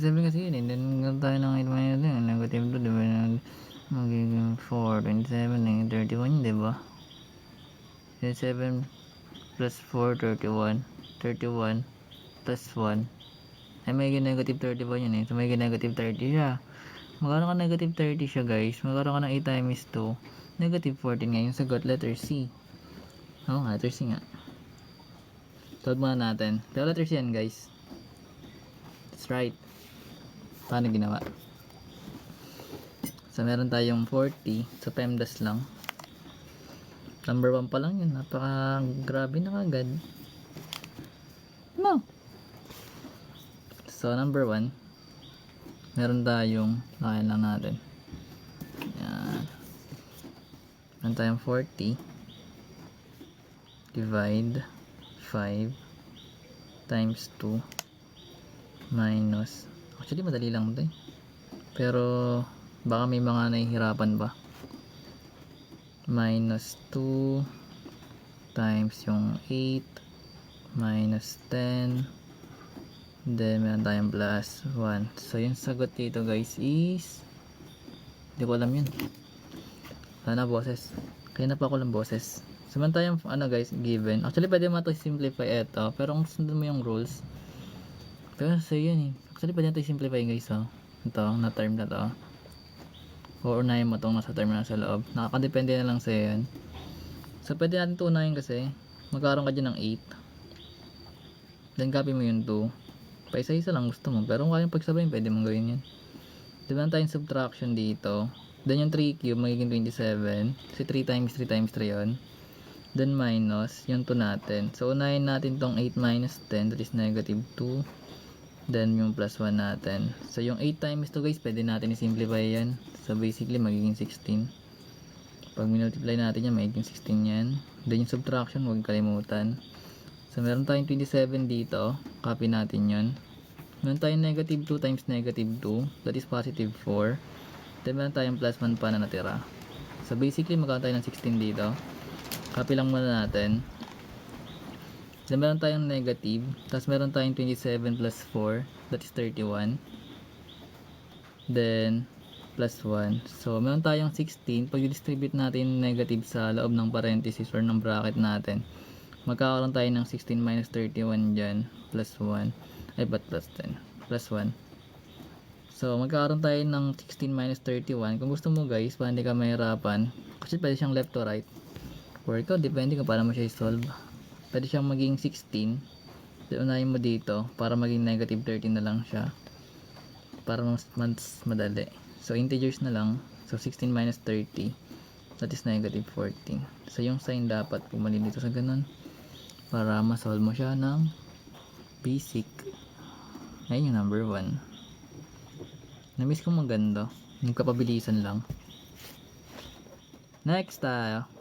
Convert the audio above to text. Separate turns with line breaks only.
27 kasi yun eh. Then, tayo ng 8 minus yun. Negative 2, diba? Magiging 4, 27, 31 yun, diba? 27 plus 4, 31. 31 plus 1. Ay, may negative 31 yun eh. So, may negative 30 siya. Magkaroon ka negative 30 siya, guys. Magkaroon ka ng 8 times 2. Negative 14 nga yung sagot. Letter C. Oo nga, letter C nga. Solve muna natin. Pero letter C yan, guys. That's right. Paano ginawa? So, meron tayong 40. So, PEMDAS lang. Number 1 pa lang yun. Napaka-grabe na kagad. No. So, number 1. Meron tayong, lakayan lang natin. Yan. Meron tayong 40. Divide 5 times 2 minus, actually madali lang ito eh. Pero baka may mga nahihirapan ba. Minus 2 times yung 8 minus 10, then meron tayong plus 1. So yung sagot dito guys is, hindi ko alam yun. Wala na boses. Kaya na pa ako lang boses. So meron tayong ano guys, given. Actually pwede mo ito simplify ito, pero kung sundan mo yung rules, pero so yun eh. Actually pwede natin simplify guys oh. Ito, na term na to. O unahin mo itong nasa term na sa loob. Nakakadepende na lang sa yan. So pwede natin ito unahin kasi magkaroon ka dyan ng 8. Then copy mo yung 2. Paisa-isa lang gusto mo. Pero kung kayang pagsabayin, pwede mong gawin yan. Diba tayong subtraction dito. Then yung 3 cube magiging 27. Kasi 3 times 3 times 3 yun. Then minus yung 2 natin. So unahin natin tong 8 minus 10, that is negative 2. Then yung plus 1 natin. So yung 8 times 2 guys, pwede natin i-simplify yan. So basically magiging 16. Pag minultiply natin yan, magiging 16 yan. Then yung subtraction, huwag kalimutan. So meron tayong 27 dito. Copy natin yun. Meron tayong negative 2 times negative 2. That is positive 4. Then meron tayong plus 1 pa na natira. So basically magkakaroon tayo ng 16 dito. Copy lang muna natin. Then meron tayong negative. Tapos meron tayong 27 plus 4. That is 31. Then plus 1. So meron tayong 16. Pag i-distribute natin negative sa loob ng parenthesis or ng bracket natin, magkakaroon tayo ng 16 minus 31 dyan. Plus 1. Ay ba't plus 10? Plus 1. So magkakaroon tayo ng 16 minus 31. Kung gusto mo guys, para hindi ka mahirapan, kasi pwede siyang left to right. Or ikaw, depende kung paano mo siya i-solve. Pwede siyang maging 16. Then unahin mo dito para maging negative 13 na lang siya. Para mas madali. So integers na lang. So 16 minus 30. That is negative 14. So yung sign dapat pumalin dito sa ganun. Para ma-solve mo siya ng basic. Ayun yung number 1. Na-miss ko maganda. Yung kapabilisan lang. Next tayo.